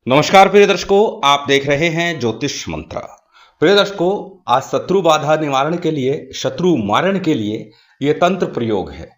नमस्कार प्रिय दर्शकों, आप देख रहे हैं ज्योतिष मंत्र। प्रिय दर्शकों, आज शत्रु बाधा निवारण के लिए, शत्रु मारण के लिए ये तंत्र प्रयोग है।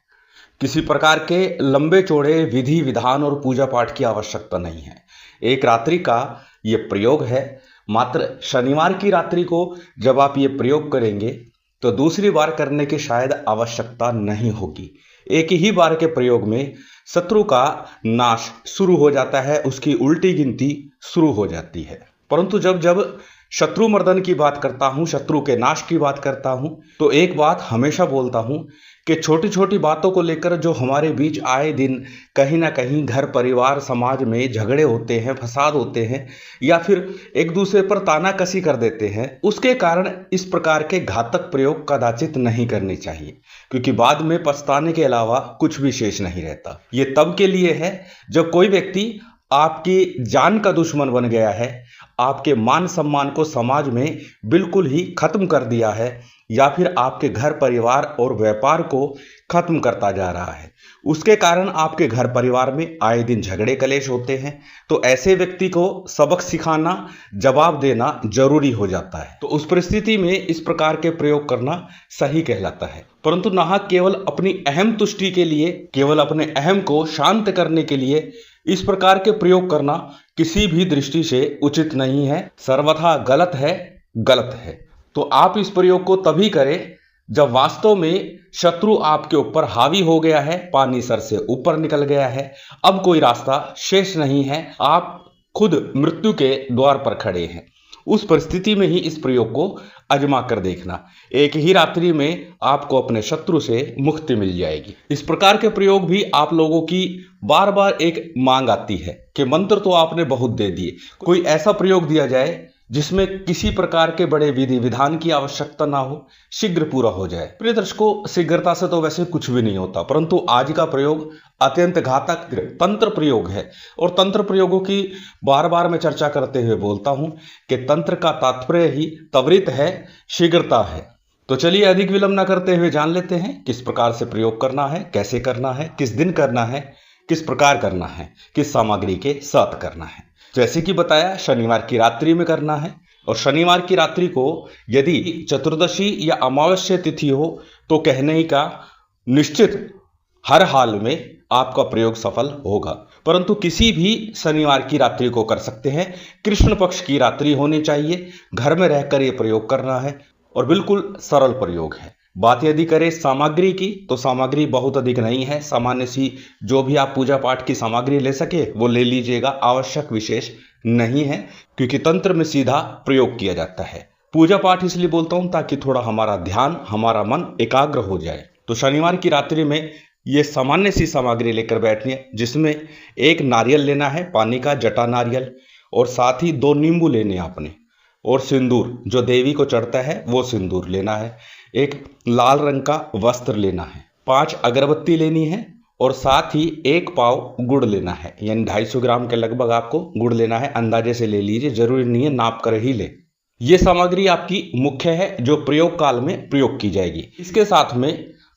किसी प्रकार के लंबे चौड़े विधि विधान और पूजा पाठ की आवश्यकता नहीं है। एक रात्रि का ये प्रयोग है। मात्र शनिवार की रात्रि को जब आप ये प्रयोग करेंगे तो दूसरी बार करने की शायद आवश्यकता नहीं होगी। एक ही बार के प्रयोग में शत्रु का नाश शुरू हो जाता है, उसकी उल्टी गिनती शुरू हो जाती है। परंतु जब जब शत्रु मर्दन की बात करता हूं, शत्रु के नाश की बात करता हूं, तो एक बात हमेशा बोलता हूं कि छोटी छोटी बातों को लेकर जो हमारे बीच आए दिन कहीं ना कहीं घर परिवार समाज में झगड़े होते हैं, फसाद होते हैं, या फिर एक दूसरे पर तानाकसी कर देते हैं, उसके कारण इस प्रकार के घातक प्रयोग कदाचित नहीं करने चाहिए, क्योंकि बाद में पछताने के अलावा कुछ भी शेष नहीं रहता। ये तब के लिए है जब कोई व्यक्ति आपकी जान का दुश्मन बन गया है, आपके मान सम्मान को समाज में बिल्कुल ही खत्म कर दिया है, या फिर आपके घर परिवार और व्यापार को खत्म करता जा रहा है। उसके कारण आपके घर परिवार में आए दिन झगड़े कलेश होते हैं। तो ऐसे व्यक्ति को सबक सिखाना, जवाब देना जरूरी हो जाता है। तो उस परिस्थिति में इस प्रकार के प्रयोग करना सही कहलाता है। परंतु नाहक केवल अपनी अहम तुष्टि के लिए, केवल अपने अहम को शांत करने के लिए इस प्रकार के प्रयोग करना किसी भी दृष्टि से उचित नहीं है, सर्वथा गलत है, गलत है। तो आप इस प्रयोग को तभी करें जब वास्तव में शत्रु आपके ऊपर हावी हो गया है, पानी सर से ऊपर निकल गया है, अब कोई रास्ता शेष नहीं है, आप खुद मृत्यु के द्वार पर खड़े हैं। उस परिस्थिति में ही इस प्रयोग को आजमा कर देखना। एक ही रात्रि में आपको अपने शत्रु से मुक्ति मिल जाएगी। इस प्रकार के प्रयोग भी आप लोगों की बार बार एक मांग आती है कि मंत्र तो आपने बहुत दे दिए, कोई ऐसा प्रयोग दिया जाए जिसमें किसी प्रकार के बड़े विधि विधान की आवश्यकता ना हो, शीघ्र पूरा हो जाए। प्रिय दर्शकों, शीघ्रता से तो वैसे कुछ भी नहीं होता, परंतु आज का प्रयोग अत्यंत घातक तंत्र प्रयोग है। और तंत्र प्रयोगों की बार बार मैं चर्चा करते हुए बोलता हूं कि तंत्र का तात्पर्य ही त्वरित है, शीघ्रता है। तो चलिए अधिक विलंब न करते हुए जान लेते हैं किस प्रकार से प्रयोग करना है, कैसे करना है, किस दिन करना है, किस प्रकार करना है, किस सामग्री के साथ करना है। जैसे कि बताया, शनिवार की रात्रि में करना है। और शनिवार की रात्रि को यदि चतुर्दशी या अमावस्या तिथि हो तो कहने का निश्चित हर हाल में आपका प्रयोग सफल होगा। परंतु किसी भी शनिवार की रात्रि को कर सकते हैं। कृष्ण पक्ष की रात्रि होनी चाहिए, घर में रहकर यह प्रयोग करना है और बिल्कुल सरल प्रयोग है। बात यदि करें सामग्री की, तो सामग्री बहुत अधिक नहीं है, सामान्य सी जो भी आप पूजा पाठ की सामग्री ले सके वो ले लीजिएगा, आवश्यक विशेष नहीं है, क्योंकि तंत्र में सीधा प्रयोग किया जाता है। पूजा पाठ इसलिए बोलता हूं ताकि थोड़ा हमारा ध्यान, हमारा मन एकाग्र हो जाए। तो शनिवार की रात्रि में ये सामान्य सी सामग्री लेकर बैठनी है, जिसमें एक नारियल लेना है, पानी का जटा नारियल, और साथ ही 2 नींबू लेने आपने, और सिंदूर जो देवी को चढ़ता है वो सिंदूर लेना है। एक लाल रंग का वस्त्र लेना है, 5 अगरबत्ती लेनी है, और साथ ही 1 पाव गुड़ लेना है, यानी 250 ग्राम के लगभग आपको गुड़ लेना है। अंदाजे से ले लीजिए, जरूरी नहीं है नाप कर ही ले। ये सामग्री आपकी मुख्य है जो प्रयोग काल में प्रयोग की जाएगी। इसके साथ में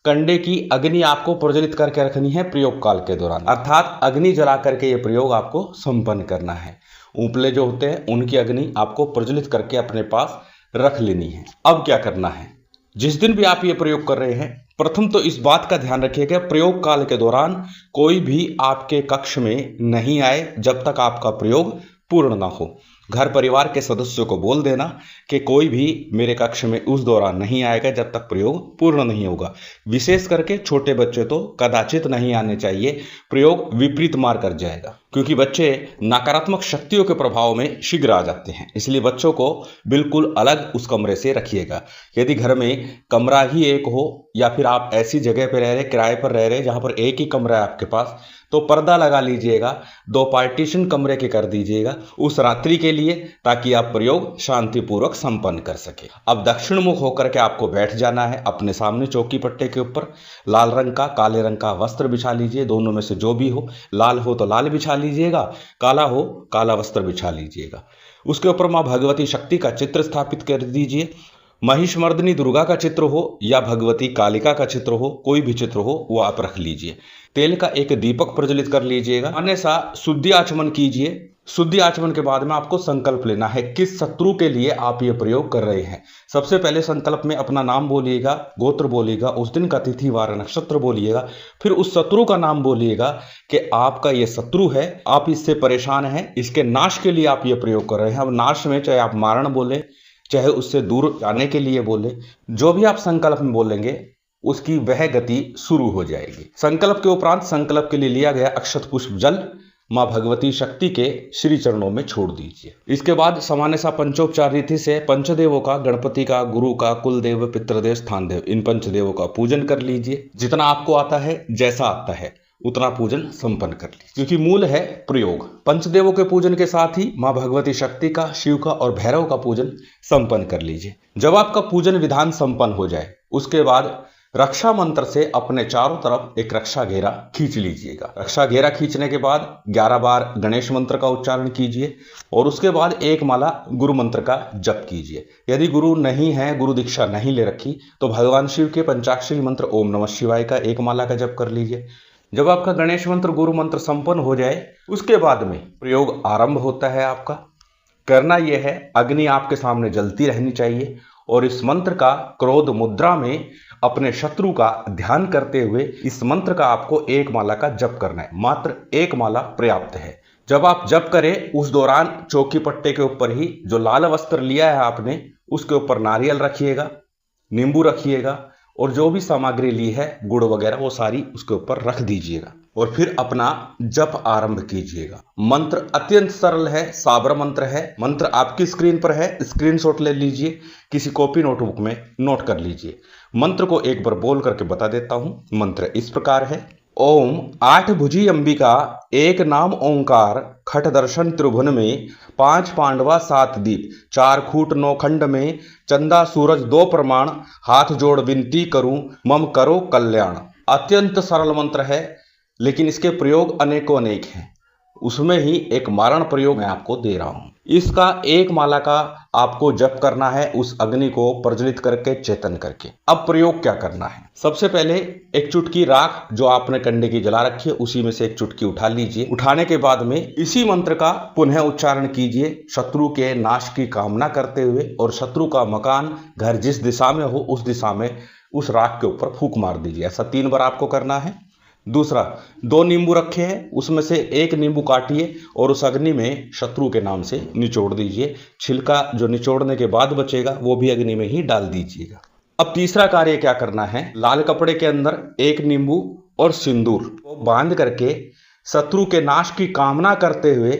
कंडे की अग्नि आपको प्रज्वलित करके रखनी है प्रयोग काल के दौरान, अर्थात अग्नि जला करके ये प्रयोग आपको संपन्न करना है। उपले जो होते हैं उनकी अग्नि आपको प्रज्वलित करके अपने पास रख लेनी है। अब क्या करना है, जिस दिन भी आप ये प्रयोग कर रहे हैं, प्रथम तो इस बात का ध्यान रखिएगा प्रयोग काल के दौरान कोई भी आपके कक्ष में नहीं आए जब तक आपका प्रयोग पूर्ण ना हो। घर परिवार के सदस्यों को बोल देना कि कोई भी मेरे कक्ष में उस दौरान नहीं आएगा जब तक प्रयोग पूर्ण नहीं होगा। विशेष करके छोटे बच्चे तो कदाचित नहीं आने चाहिए, प्रयोग विपरीत मार कर जाएगा, क्योंकि बच्चे नकारात्मक शक्तियों के प्रभाव में शीघ्र आ जाते हैं। इसलिए बच्चों को बिल्कुल अलग उस कमरे से रखिएगा। यदि घर में कमरा ही एक हो, या फिर आप ऐसी जगह पर रह रहे, किराए पर रह रहे जहां पर एक ही कमरा है आपके पास, तो पर्दा लगा लीजिएगा, 2 पार्टीशन कमरे के कर दीजिएगा उस रात्रि के लिए, ताकि आप प्रयोग शांतिपूर्वक संपन्न कर सके। अब दक्षिण मुख होकर के आपको बैठ जाना है। अपने सामने चौकी पट्टे के ऊपर लाल रंग का, काले रंग का वस्त्र बिछा लीजिए, दोनों में से जो भी हो, लाल हो तो लाल बिछा लीजिएगा, काला हो काला वस्त्र बिछा लीजिएगा। उसके ऊपर मां भगवती शक्ति का चित्र स्थापित कर दीजिए। महिषमर्दिनी दुर्गा का चित्र हो या भगवती कालिका का चित्र हो, कोई भी चित्र हो वो आप रख लीजिए। तेल का एक दीपक प्रज्वलित कर लीजिएगा, अन्यथा शुद्धि आचमन कीजिए। शुद्धि आचमन के बाद में आपको संकल्प लेना है किस शत्रु के लिए आप ये प्रयोग कर रहे हैं। सबसे पहले संकल्प में अपना नाम बोलिएगा, गोत्र बोलिएगा, उस दिन का तिथि वार नक्षत्र बोलिएगा, फिर उस शत्रु का नाम बोलिएगा कि आपका ये शत्रु है, आप इससे परेशान हैं, इसके नाश के लिए आप ये प्रयोग कर रहे हैं। अब नाश में चाहे आप मारण बोले, चाहे उससे दूर जाने के लिए बोले, जो भी आप संकल्प में बोलेंगे उसकी वह गति शुरू हो जाएगी। संकल्प के उपरांत संकल्प के लिए लिया गया अक्षत पुष्प जल मां भगवती शक्ति के श्री चरणों में छोड़ दीजिए। इसके बाद सामान्य सा पंचोपचार रीति से पंचदेवों का, गणपति का, गुरु का, कुलदेव, पितृदेव, स्थान देव, इन पंचदेवों का पूजन कर लीजिए। जितना आपको आता है, जैसा आता है उतना पूजन संपन्न कर लीजिए, क्योंकि मूल है प्रयोग। पंचदेवों के पूजन के साथ ही मां भगवती शक्ति का, शिव का और भैरव का पूजन संपन्न कर लीजिए। जब आपका पूजन विधान संपन्न हो जाए, उसके बाद रक्षा मंत्र से अपने चारों तरफ एक रक्षा घेरा खींच लीजिएगा। रक्षा घेरा खींचने के बाद 11 बार गणेश मंत्र का उच्चारण कीजिए और उसके बाद एक माला गुरु मंत्र का जप कीजिए। यदि गुरु नहीं है, गुरु दीक्षा नहीं ले रखी, तो भगवान शिव के पंचाक्षरी मंत्र ओम नमः शिवाय का एक माला का जप कर लीजिए। जब आपका गणेश मंत्र, गुरु मंत्र संपन्न हो जाए, उसके बाद में प्रयोग आरंभ होता है। आपका करना यह है, अग्नि आपके सामने जलती रहनी चाहिए और इस मंत्र का क्रोध मुद्रा में अपने शत्रु का ध्यान करते हुए इस मंत्र का आपको एक माला का जप करना है। मात्र एक माला पर्याप्त है। जब आप जप करें, उस दौरान चौकी पट्टे के ऊपर ही जो लाल वस्त्र लिया है आपने, उसके ऊपर नारियल रखिएगा, नींबू रखिएगा और जो भी सामग्री ली है, गुड़ वगैरह, वो सारी उसके ऊपर रख दीजिएगा और फिर अपना जप आरंभ कीजिएगा। मंत्र अत्यंत सरल है, साबर मंत्र है। मंत्र आपकी स्क्रीन पर है, स्क्रीनशॉट ले लीजिए, किसी कॉपी नोटबुक में नोट कर लीजिए। मंत्र को एक बार बोल करके बता देता हूं। मंत्र इस प्रकार है। ओम 8 भुजी अंबिका, एक नाम ओंकार, खट दर्शन त्रिभुवन में, 5 पांडवा 7 दीप, 4 खूट 9 खंड में, चंदा सूरज 2 प्रमाण, हाथ जोड़ विनती करूं, मम करो कल्याण। अत्यंत सरल मंत्र है, लेकिन इसके प्रयोग अनेकों अनेक हैं। उसमें ही एक मारण प्रयोग मैं आपको दे रहा हूं। इसका एक माला का आपको जप करना है, उस अग्नि को प्रज्वलित करके, चेतन करके। अब प्रयोग क्या करना है? सबसे पहले एक चुटकी राख जो आपने कंडे की जला रखी है, उसी में से एक चुटकी उठा लीजिए। उठाने के बाद में इसी मंत्र का पुनः उच्चारण कीजिए, शत्रु के नाश की कामना करते हुए, और शत्रु का मकान, घर जिस दिशा में हो उस दिशा में उस राख के ऊपर फूंक मार दीजिए। ऐसा 3 बार आपको करना है। दूसरा, 2 नींबू रखे हैं, उसमें से एक नींबू काटिए और उस अग्नि में शत्रु के नाम से निचोड़ दीजिए। छिलका जो निचोड़ने के बाद बचेगा वो भी अग्नि में ही डाल दीजिएगा। अब तीसरा कार्य क्या करना है? लाल कपड़े के अंदर एक नींबू और सिंदूर को बांध करके शत्रु के नाश की कामना करते हुए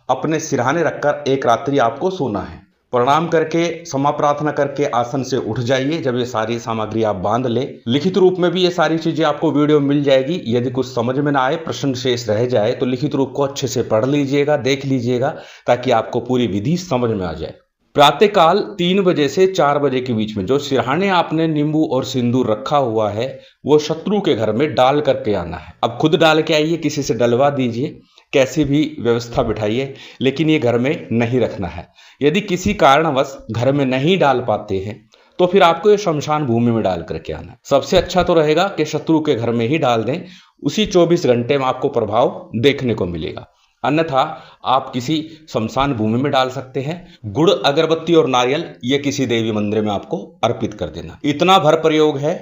अपने सिरहाने रखकर एक रात्रि आपको सोना है। प्रणाम करके, क्षमा प्रार्थना करके आसन से उठ जाइए। जब ये सारी सामग्री आप बांध ले, लिखित रूप में भी ये सारी चीजें आपको वीडियो में मिल जाएगी। यदि कुछ समझ में ना आए, प्रश्न शेष रह जाए, तो लिखित रूप को अच्छे से पढ़ लीजिएगा, देख लीजिएगा, ताकि आपको पूरी विधि समझ में आ जाए। प्रातःकाल 3 बजे से 4 बजे के बीच में जो सिरहाने आपने नींबू और सिंदूर रखा हुआ है, वो शत्रु के घर में डाल करके आना है। अब खुद डाल के आइए, किसी से डलवा दीजिए, कैसी भी व्यवस्था बिठाइए, लेकिन ये घर में नहीं रखना है। यदि किसी कारणवश घर में नहीं डाल पाते हैं, तो फिर आपको ये शमशान भूमि में डाल करके आना है। सबसे अच्छा तो रहेगा कि शत्रु के घर में ही डाल दें, उसी 24 घंटे में आपको प्रभाव देखने को मिलेगा। अन्यथा आप किसी शमशान भूमि में डाल सकते हैं। गुड़, अगरबत्ती और नारियल ये किसी देवी मंदिर में आपको अर्पित कर देना। इतना भर प्रयोग है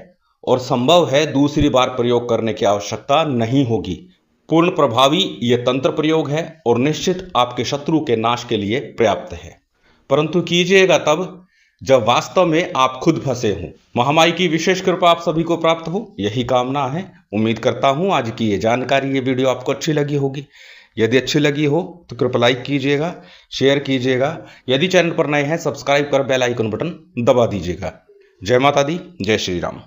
और संभव है दूसरी बार प्रयोग करने की आवश्यकता नहीं होगी। पूर्ण प्रभावी यह तंत्र प्रयोग है और निश्चित आपके शत्रु के नाश के लिए पर्याप्त है, परंतु कीजिएगा तब जब वास्तव में आप खुद फंसे हों। महामाई की विशेष कृपा आप सभी को प्राप्त हो, यही कामना है। उम्मीद करता हूं आज की ये जानकारी, ये वीडियो आपको अच्छी लगी होगी। यदि अच्छी लगी हो तो कृपया लाइक कीजिएगा, शेयर कीजिएगा। यदि चैनल पर नए हैं, सब्सक्राइब कर बेल आइकन बटन दबा दीजिएगा। जय माता दी, जय श्री राम।